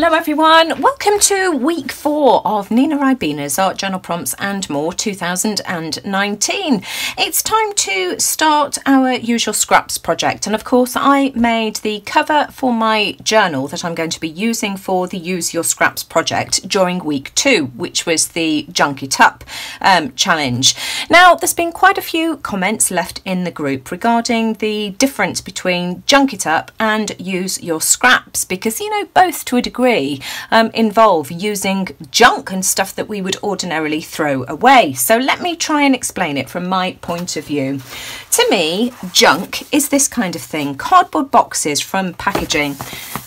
Hello everyone, welcome to week 4 of Ninaribena's Art Journal Prompts and More 2019. It's time to start our usual scraps project, and of course I made the cover for my journal that I'm going to be using for the Use Your Scraps project during week 2, which was the Junk It Up challenge. Now there's been quite a few comments left in the group regarding the difference between Junk It Up and Use Your Scraps, because you know both to a degree involve using junk and stuff that we would ordinarily throw away. So let me try and explain it from my point of view. To me, junk is this kind of thing: cardboard boxes from packaging.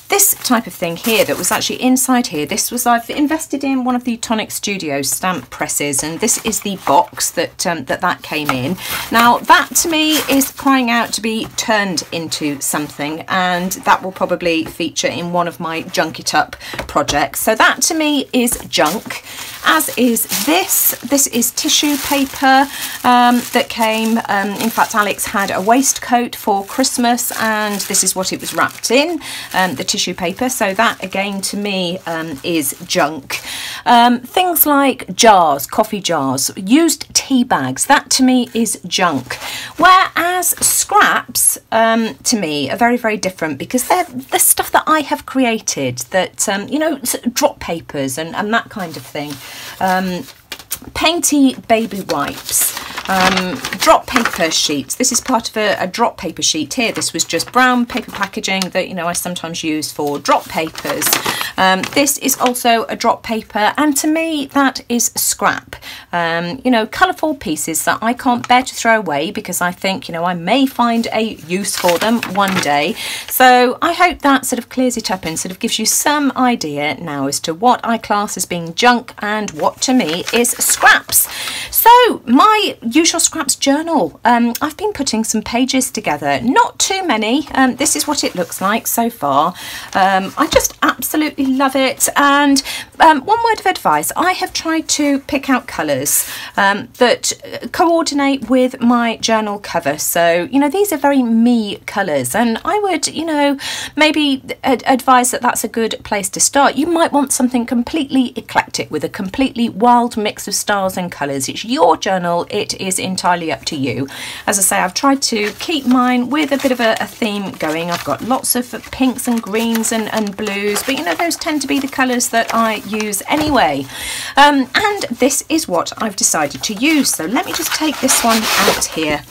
This type of thing here that was actually inside here, this was, I've invested in one of the Tonic Studio stamp presses, and this is the box that that came in. Now that to me is crying out to be turned into something, and that will probably feature in one of my Junk It Up projects. So that to me is junk, as is this. This is tissue paper that came, in fact Alex had a waistcoat for Christmas and this is what it was wrapped in, the tissue paper, so that again to me is junk. Things like jars, coffee jars, used tea bags, that to me is junk. Whereas scraps to me are very, very different, because they're the stuff that I have created, that you know, drop papers and that kind of thing. Painty baby wipes, drop paper sheets. This is part of a drop paper sheet here. This was just brown paper packaging that, you know, I sometimes use for drop papers. This is also a drop paper, and to me that is scrap. You know, colourful pieces that I can't bear to throw away, because I think, you know, I may find a use for them one day. So I hope that sort of clears it up and sort of gives you some idea now as to what I class as being junk and what to me is scraps. So my usual scraps journal, I've been putting some pages together, not too many. This is what it looks like so far. I just absolutely love it, and one word of advice: I have tried to pick out colours that coordinate with my journal cover. So you know, these are very me colours, and I would, you know, maybe advise that that's a good place to start. You might want something completely eclectic with a completely wild mix of styles and colours. It's your journal, it is entirely up to you. As I say, I've tried to keep mine with a bit of a theme going. I've got lots of pinks and greens and blues, but you know, those tend to be the colours that I use anyway. And this is what I've decided to use. So let me just take this one out here.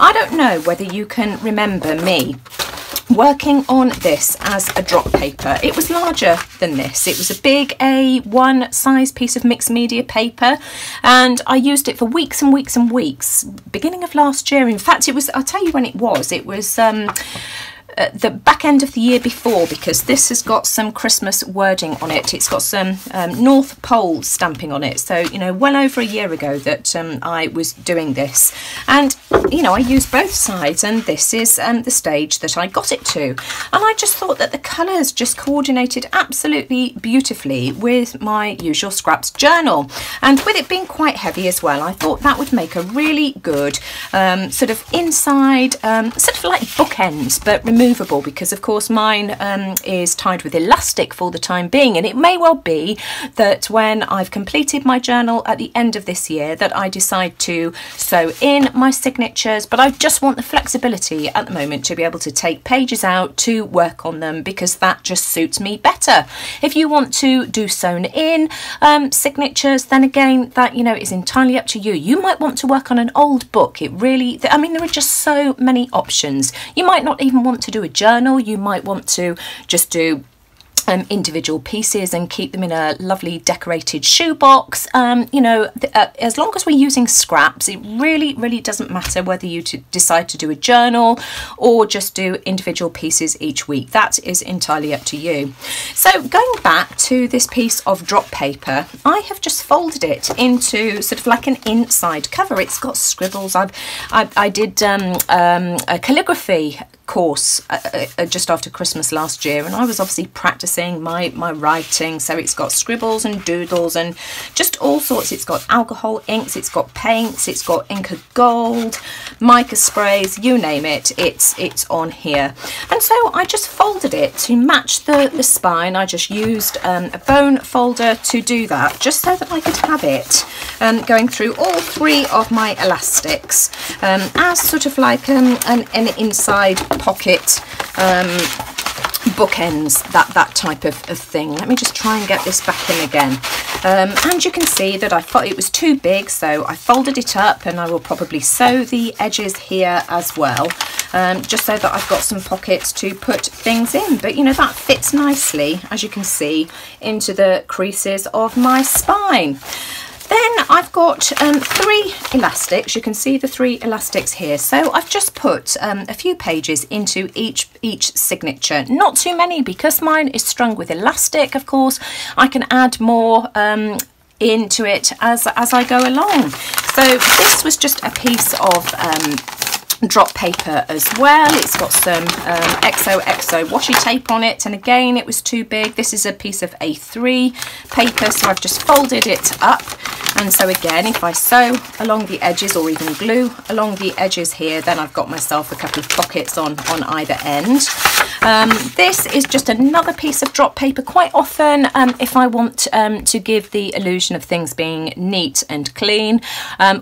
I don't know whether you can remember me working on this as a drop paper. It was larger than this. It was a big A1 size piece of mixed media paper, and I used it for weeks and weeks and weeks, beginning of last year. In fact, it was, I'll tell you when it was the back end of the year before, because this has got some Christmas wording on it. It's got some North Pole stamping on it, so you know, well over a year ago that I was doing this, and you know, I used both sides, and this is the stage that I got it to, and I just thought that the colours just coordinated absolutely beautifully with my usual scraps journal, and with it being quite heavy as well, I thought that would make a really good sort of inside, sort of like bookends, but removable, because of course mine is tied with elastic for the time being, and it may well be that when I've completed my journal at the end of this year that I decide to sew in my signatures, but I just want the flexibility at the moment to be able to take pages out to work on them, because that just suits me better. If you want to do sewn in signatures, then again, that, you know, is entirely up to you. You might want to work on an old book. It really, I mean, there are just so many options. You might not even want to do a journal. You might want to just do individual pieces and keep them in a lovely decorated shoebox. You know, as long as we're using scraps, it really doesn't matter whether you decide to do a journal or just do individual pieces each week. That is entirely up to you. So going back to this piece of drop paper, I have just folded it into sort of like an inside cover. It's got scribbles. I did a calligraphy course just after Christmas last year, and I was obviously practicing my writing, so it's got scribbles and doodles and just all sorts. It's got alcohol inks, it's got paints, it's got ink of gold, mica sprays, you name it, it's on here. And so I just folded it to match the spine. I just used a bone folder to do that, just so that I could have it going through all three of my elastics as sort of like an inside pocket, bookends, that type of thing. Let me just try and get this back in again. And you can see that I thought it was too big, so I folded it up, and I will probably sew the edges here as well, just so that I've got some pockets to put things in. But you know, that fits nicely, as you can see, into the creases of my spine. Then I've got 3 elastics. You can see the 3 elastics here. So I've just put a few pages into each signature. Not too many, because mine is strung with elastic. Of course, I can add more into it as I go along. So this was just a piece of drop paper as well. It's got some XOXO washi tape on it, and again, it was too big. This is a piece of A3 paper, so I've just folded it up. And so again, if I sew along the edges, or even glue along the edges here, then I've got myself a couple of pockets on either end. This is just another piece of drop paper. Quite often, if I want to give the illusion of things being neat and clean,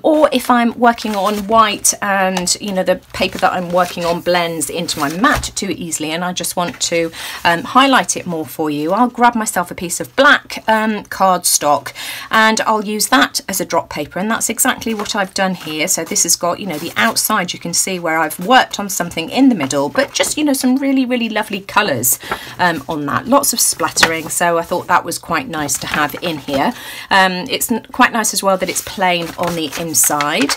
or if I'm working on white and, you know, the paper that I'm working on blends into my mat too easily, and I just want to highlight it more for you, I'll grab myself a piece of black cardstock, and I'll use that as a drop paper, and that's exactly what I've done here. So this has got, you know, the outside, you can see where I've worked on something in the middle, but just, you know, some really lovely colours on that, lots of splattering, so I thought that was quite nice to have in here. It's quite nice as well that it's plain on the inside.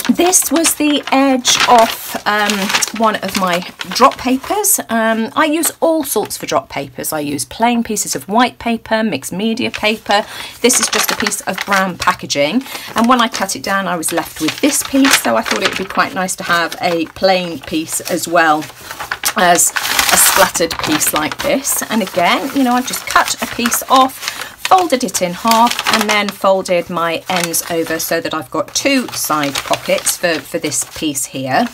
This was the edge of one of my drop papers. I use all sorts for drop papers. I use plain pieces of white paper, mixed media paper. This is just a piece of brown packaging, and when I cut it down, I was left with this piece, so I thought it would be quite nice to have a plain piece as well as a splattered piece like this. And again, you know, I've just cut a piece off, folded it in half, and then folded my ends over so that I've got 2 side pockets for this piece here.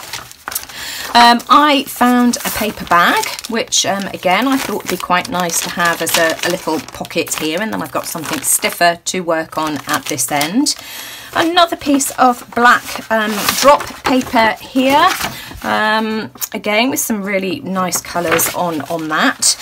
I found a paper bag, which again I thought would be quite nice to have as a little pocket here, and then I've got something stiffer to work on at this end. Another piece of black drop paper here, again with some really nice colours on that.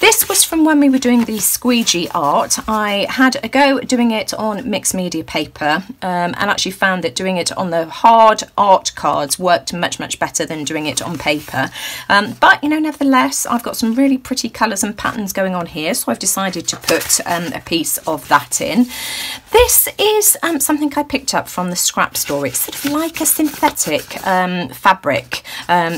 This was from when we were doing the squeegee art. I had a go at doing it on mixed media paper, and actually found that doing it on the hard art cards worked much better than doing it on paper. But you know, nevertheless, I've got some really pretty colours and patterns going on here, so I've decided to put a piece of that in. This is something I picked up from the scrap store. It's sort of like a synthetic fabric,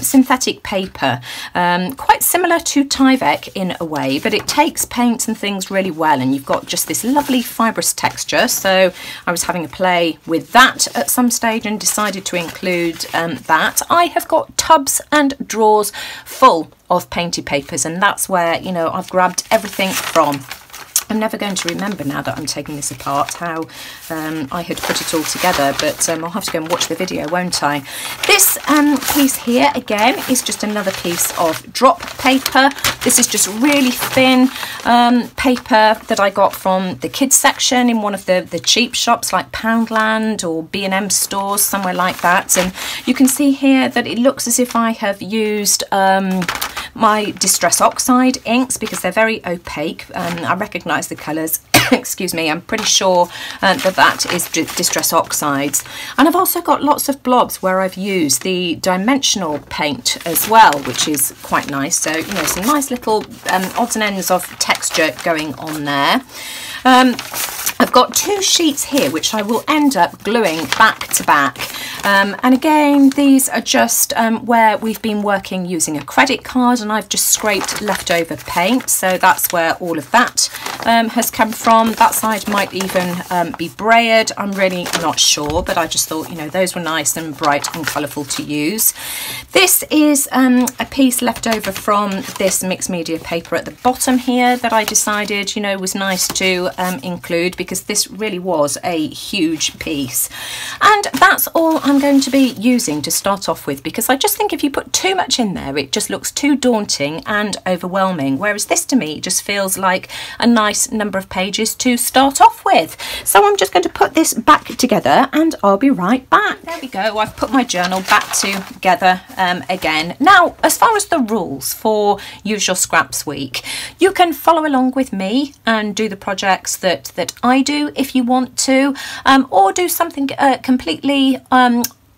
synthetic paper, quite similar to Tyvek in a way, but it takes paints and things really well, and you've got just this lovely fibrous texture. So I was having a play with that at some stage and decided to include that. I have got tubs and drawers full of painted papers, and that's where, you know, I've grabbed everything from. I'm never going to remember, now that I'm taking this apart, how I had put it all together, but I'll have to go and watch the video, won't I? This piece here, again, is just another piece of drop paper. This is just really thin paper that I got from the kids section in one of the cheap shops like Poundland or B&M stores, somewhere like that. And you can see here that it looks as if I have used my Distress Oxide inks, because they're very opaque. I recognise the colours. Excuse me, I'm pretty sure that is Distress Oxides. And I've also got lots of blobs where I've used the dimensional paint as well, which is quite nice. So, you know, some nice little odds and ends of texture going on there. I've got 2 sheets here which I will end up gluing back to back, and again, these are just where we've been working using a credit card, and I've just scraped leftover paint, so that's where all of that has come from. That side might even be brayered. I'm really not sure, but I just thought, you know, those were nice and bright and colourful to use. This is a piece left over from this mixed media paper at the bottom here that I decided, you know, was nice to include, because this really was a huge piece. And that's all I'm going to be using to start off with, because I just think if you put too much in there, it just looks too daunting and overwhelming, whereas this to me just feels like a nice number of pages to start off with. So I'm just going to put this back together and I'll be right back. There we go, I've put my journal back together again. Now, as far as the rules for Use Your Scraps Week, you can follow along with me and do the projects that I do if you want to, or do something completely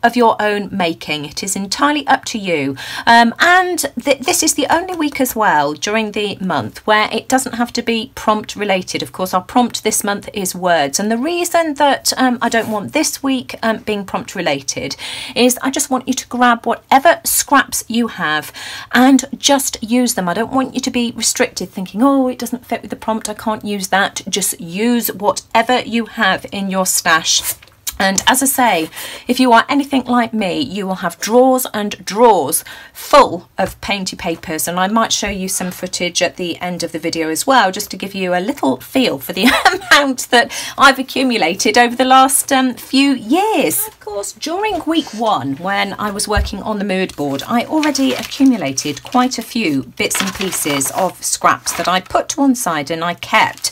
of your own making. It is entirely up to you, and this is the only week as well during the month where it doesn't have to be prompt related. Of course, our prompt this month is words, and the reason that I don't want this week being prompt related is I just want you to grab whatever scraps you have and just use them. I don't want you to be restricted thinking, oh, it doesn't fit with the prompt, I can't use that. Just use whatever you have in your stash. And as I say, if you are anything like me, you will have drawers and drawers full of painty papers, and I might show you some footage at the end of the video as well, just to give you a little feel for the amount that I've accumulated over the last few years. Of course, during week 1, when I was working on the mood board, I already accumulated quite a few bits and pieces of scraps that I put to one side and I kept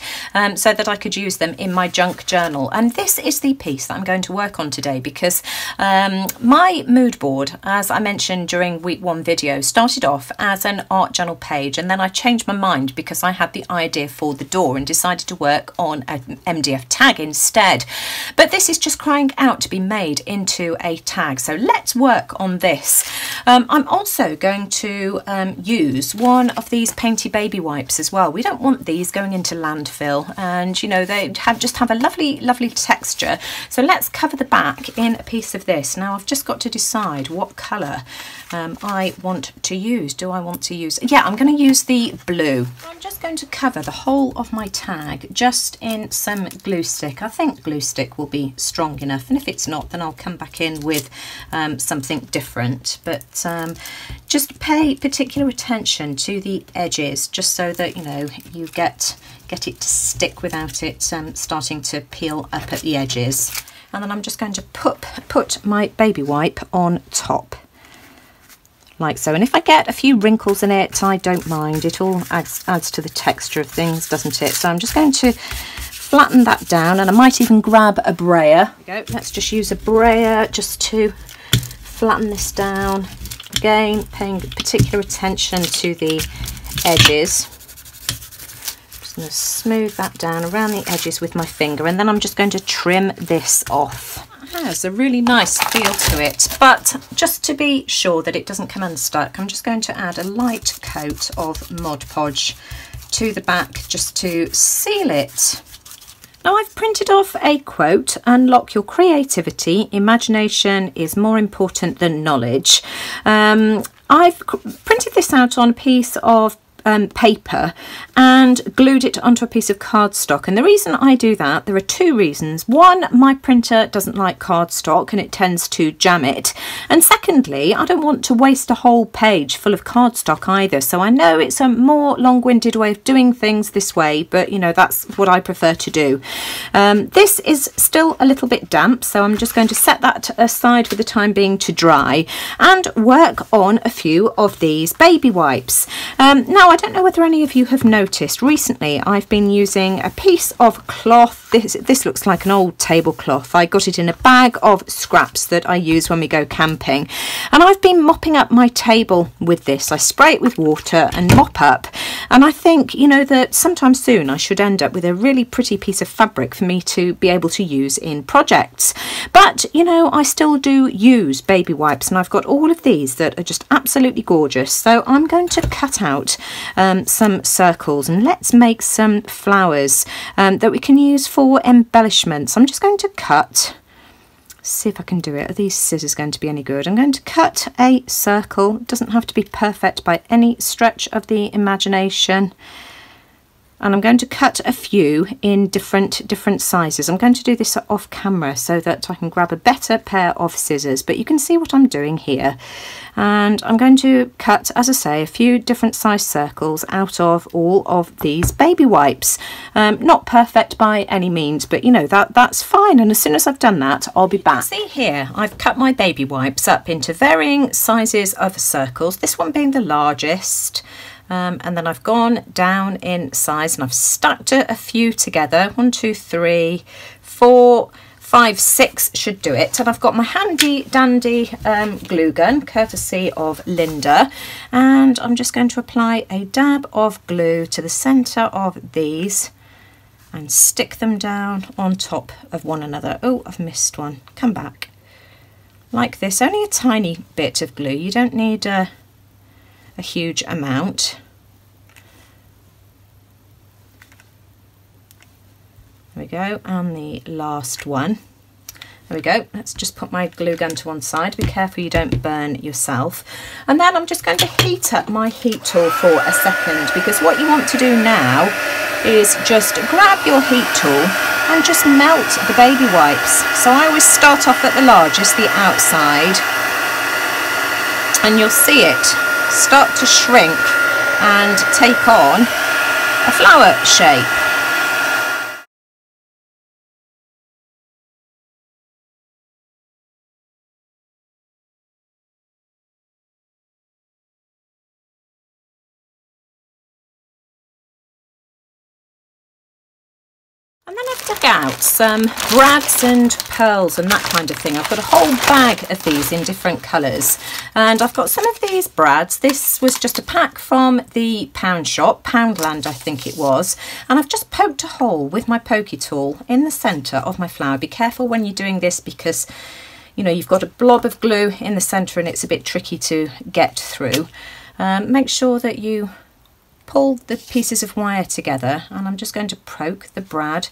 so that I could use them in my junk journal. And this is the piece that I'm going to work on today, because my mood board, as I mentioned during week 1 video, started off as an art journal page, and then I changed my mind because I had the idea for the door and decided to work on an MDF tag instead. But this is just crying out to be made into a tag, so let's work on this. I'm also going to use one of these painty baby wipes as well. We don't want these going into landfill, and you know, they just have a lovely texture. So let's cover the back in a piece of this. Now I've just got to decide what colour I want to use. Do I want to use, yeah, I'm going to use the blue. I'm just going to cover the whole of my tag just in some glue stick. I think glue stick will be strong enough, and if it's not, then I'll come back in with something different. But just pay particular attention to the edges, just so that, you know, you get it to stick without it starting to peel up at the edges. And then I'm just going to put my baby wipe on top, like so. And if I get a few wrinkles in it, I don't mind. It all adds to the texture of things, doesn't it? So I'm just going to flatten that down, and I might even grab a brayer. There we go. Let's just use a brayer just to flatten this down. Again, paying particular attention to the edges. I'm going to smooth that down around the edges with my finger, and then I'm just going to trim this off. It has a really nice feel to it, but just to be sure that it doesn't come unstuck, I'm just going to add a light coat of Mod Podge to the back just to seal it. Now I've printed off a quote: unlock your creativity, imagination is more important than knowledge. I've printed this out on a piece of paper and glued it onto a piece of cardstock, and the reason I do that, there are 2 reasons. One, my printer doesn't like cardstock and it tends to jam it, and secondly, I don't want to waste a whole page full of cardstock either. So I know it's a more long-winded way of doing things this way, but you know, that's what I prefer to do. This is still a little bit damp, so I'm just going to set that aside for the time being to dry and work on a few of these baby wipes. Now I don't know whether any of you have noticed, recently I've been using a piece of cloth. This looks like an old tablecloth. I got it in a bag of scraps that I use when we go camping, and I've been mopping up my table with this. I spray it with water and mop up, and I think, you know, that sometime soon I should end up with a really pretty piece of fabric for me to be able to use in projects. But you know, I still do use baby wipes, and I've got all of these that are just absolutely gorgeous. So I'm going to cut out some circles, and let's make some flowers that we can use for embellishments. I'm just going to cut, see if I can do it. Are these scissors going to be any good? I'm going to cut a circle. It doesn't have to be perfect by any stretch of the imagination. And I'm going to cut a few in different sizes. I'm going to do this off camera so that I can grab a better pair of scissors, but you can see what I'm doing here. And I'm going to cut, as I say, a few different size circles out of all of these baby wipes. Not perfect by any means, but you know, that's fine. And as soon as I've done that, I'll be back. See here, I've cut my baby wipes up into varying sizes of circles, this one being the largest. And then I've gone down in size and I've stacked a few together. 1, 2, 3, 4, 5, 6 should do it. And I've got my handy dandy glue gun, courtesy of Linda. And I'm just going to apply a dab of glue to the centre of these and stick them down on top of one another. Oh, I've missed one. Come back. Like this, only a tiny bit of glue. You don't need a huge amount. There we go, and the last one. There we go. Let's just put my glue gun to one side. Be careful you don't burn yourself. And then I'm just going to heat up my heat tool for a second, because what you want to do now is just grab your heat tool and just melt the baby wipes. So I always start off at the largest, the outside, and you'll see it start to shrink and take on a flower shape. And then I've dug out some brads and pearls and that kind of thing. I've got a whole bag of these in different colours. And I've got some of these brads. This was just a pack from the pound shop, Poundland I think it was. And I've just poked a hole with my pokey tool in the centre of my flower. Be careful when you're doing this, because you know you've got a blob of glue in the centre and it's a bit tricky to get through. Make sure that you pull the pieces of wire together, and I'm just going to poke the brad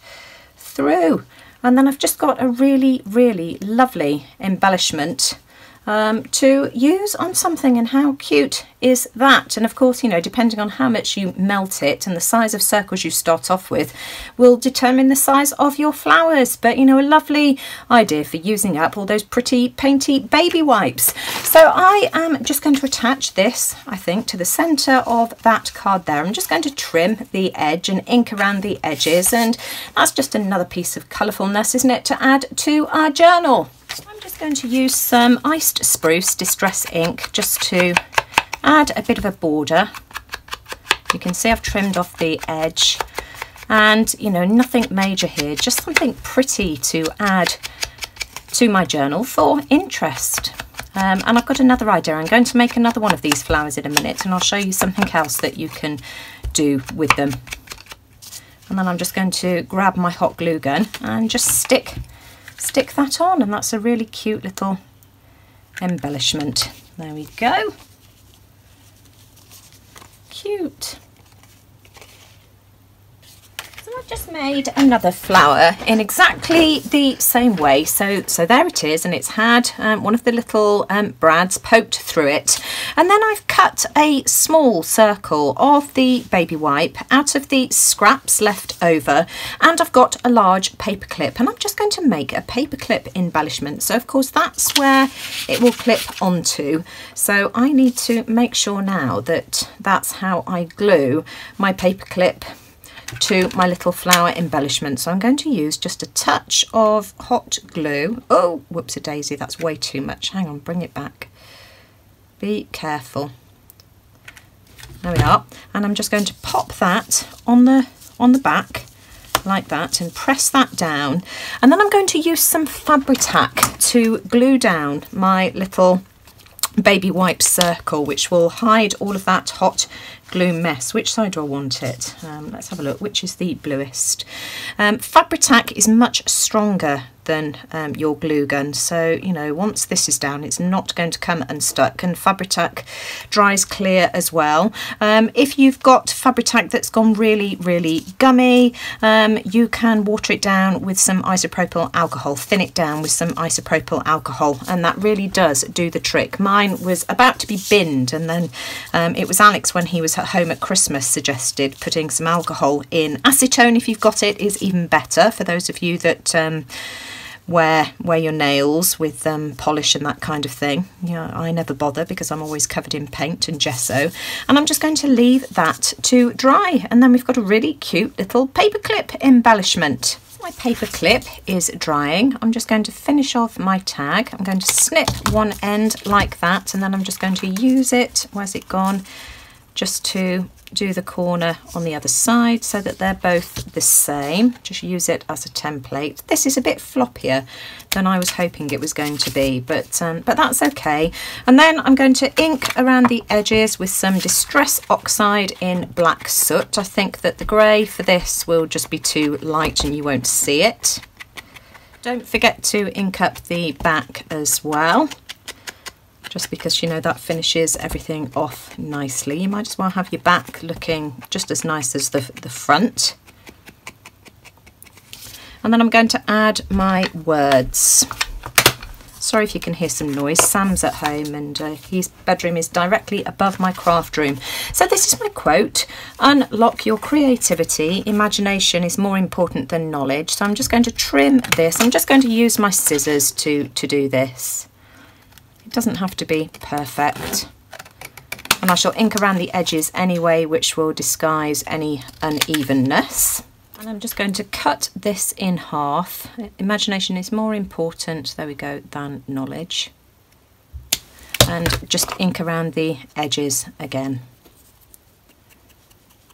through, and then I've just got a really lovely embellishment to use on something. And how cute is that? And of course, you know, depending on how much you melt it and the size of circles you start off with will determine the size of your flowers. But you know, a lovely idea for using up all those pretty painty baby wipes. So I am just going to attach this, I think, to the centre of that card there. I'm just going to trim the edge and ink around the edges, and that's just another piece of colourfulness, isn't it, to add to our journal. I'm just going to use some iced spruce distress ink just to add a bit of a border. You can see I've trimmed off the edge, and you know, nothing major here, just something pretty to add to my journal for interest. And I've got another idea. I'm going to make another one of these flowers in a minute, and I'll show you something else that you can do with them. And then I'm just going to grab my hot glue gun and just stick that on, and that's a really cute little embellishment. There we go. Cute. So I've just made another flower in exactly the same way. So there it is, and it's had one of the little brads poked through it. And then I've cut a small circle of the baby wipe out of the scraps left over, and I've got a large paper clip, and I'm just going to make a paper clip embellishment. So of course that's where it will clip onto. So I need to make sure now that that's how I glue my paper clip to my little flower embellishment. So I'm going to use just a touch of hot glue. Oh, whoops-a-daisy, that's way too much. Hang on, bring it back. Be careful. There we are. And I'm just going to pop that on the back like that and press that down. And then I'm going to use some Fabri-Tac to glue down my little baby wipe circle, which will hide all of that hot glue mess. Which side do I want it? Let's have a look. Which is the bluest? Fabri-Tac is much stronger than your glue gun, so you know, once this is down it's not going to come unstuck, and Fabri-Tac dries clear as well. If you've got Fabri-Tac that's gone really gummy, you can water it down with some isopropyl alcohol, thin it down with some isopropyl alcohol, and that really does do the trick. Mine was about to be binned, and then it was Alex, when he was those at home at Christmas suggested putting some alcohol in. Acetone, if you've got it, is even better for those of you that wear your nails with polish and that kind of thing. Yeah, I never bother because I'm always covered in paint and gesso. And I'm just going to leave that to dry, and then we've got a really cute little paperclip embellishment. My paper clip is drying. I'm just going to finish off my tag. I'm going to snip one end like that, and then I'm just going to use it, where's it gone, just to do the corner on the other side so that they're both the same. Just use it as a template. This is a bit floppier than I was hoping it was going to be, but that's okay. And then I'm going to ink around the edges with some Distress Oxide in Black Soot. I think that the grey for this will just be too light and you won't see it. Don't forget to ink up the back as well, just because, you know, that finishes everything off nicely. You might as well have your back looking just as nice as the front. And then I'm going to add my words. Sorry if you can hear some noise. Sam's at home and his bedroom is directly above my craft room. So this is my quote: unlock your creativity. Imagination is more important than knowledge. So I'm just going to trim this. I'm just going to use my scissors to do this. It doesn't have to be perfect. And I shall ink around the edges anyway, which will disguise any unevenness. And I'm just going to cut this in half. Imagination is more important, there we go, than knowledge. And just ink around the edges again.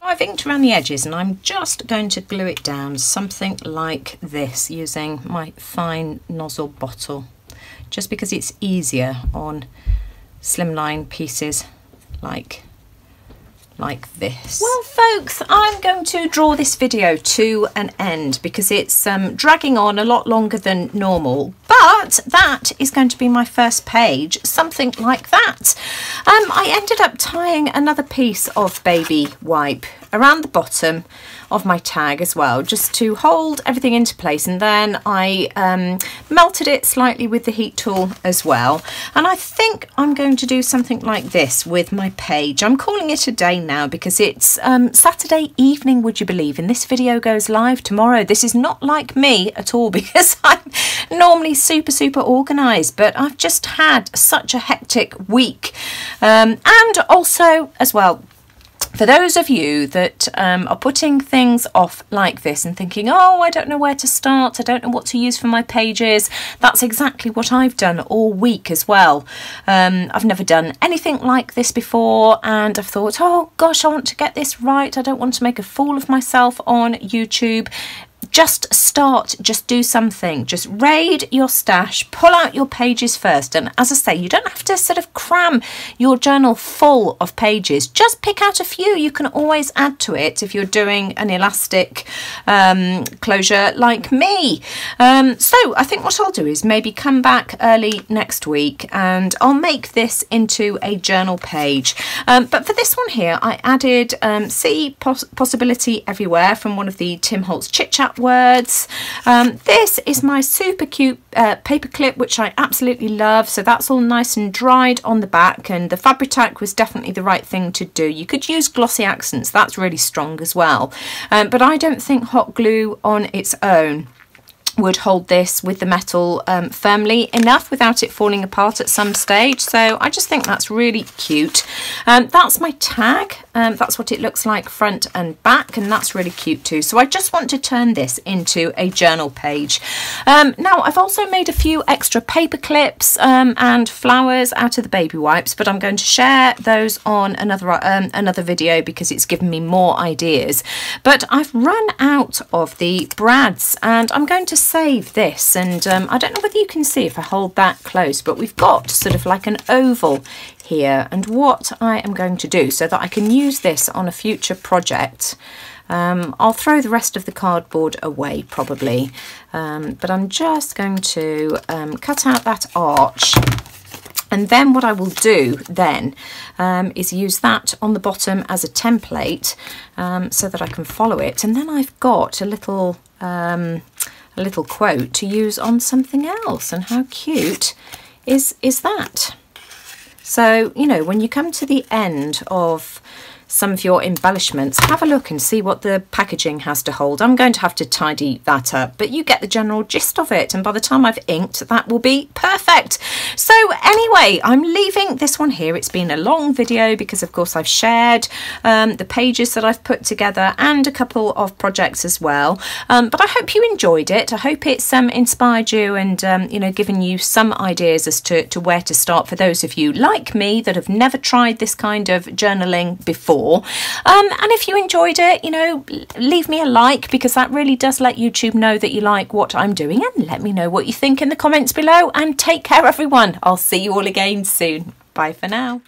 I've inked around the edges and I'm just going to glue it down something like this using my fine nozzle bottle, just because it's easier on slimline pieces like this. Well folks, I'm going to draw this video to an end because it's dragging on a lot longer than normal, but that is going to be my first page, something like that. I ended up tying another piece of baby wipe around the bottom of my tag as well, just to hold everything into place, and then I melted it slightly with the heat tool as well. And I think I'm going to do something like this with my page. I'm calling it a day now because it's Saturday evening, would you believe, and this video goes live tomorrow. This is not like me at all because I'm normally super organised, but I've just had such a hectic week. And also as well, for those of you that are putting things off like this and thinking, oh, I don't know where to start, I don't know what to use for my pages, that's exactly what I've done all week as well. I've never done anything like this before, and I've thought, oh gosh, I want to get this right, I don't want to make a fool of myself on YouTube. Just start, just do something, just raid your stash, pull out your pages first. And as I say, you don't have to sort of cram your journal full of pages, just pick out a few. You can always add to it if you're doing an elastic closure like me. So I think what I'll do is maybe come back early next week and I'll make this into a journal page. But for this one here, I added see possibility everywhere from one of the Tim Holtz Chit Chat words. This is my super cute paper clip, which I absolutely love. So that's all nice and dried on the back, and the Fabri-Tac was definitely the right thing to do. You could use glossy accents, that's really strong as well. But I don't think hot glue on its own would hold this with the metal firmly enough without it falling apart at some stage. So I just think that's really cute. That's my tag. That's what it looks like front and back, and that's really cute too. So I just want to turn this into a journal page. Now I've also made a few extra paper clips and flowers out of the baby wipes, but I'm going to share those on another video because it's given me more ideas. But I've run out of the brads and I'm going to save this, and I don't know whether you can see if I hold that close, but we've got sort of like an oval here, and what I am going to do so that I can use this on a future project, I'll throw the rest of the cardboard away probably, but I'm just going to cut out that arch. And then what I will do then is use that on the bottom as a template so that I can follow it. And then I've got a little quote to use on something else. And how cute is that? So, you know, when you come to the end of some of your embellishments, have a look and see what the packaging has to hold. I'm going to have to tidy that up, but you get the general gist of it, and by the time I've inked, that will be perfect. So anyway, I'm leaving this one here. It's been a long video because of course I've shared the pages that I've put together and a couple of projects as well, but I hope you enjoyed it. I hope it's inspired you and you know, given you some ideas as to where to start for those of you like me that have never tried this kind of journaling before. And if you enjoyed it, you know, leave me a like, because that really does let YouTube know that you like what I'm doing, and let me know what you think in the comments below. And take care everyone. I'll see you all again soon. Bye for now.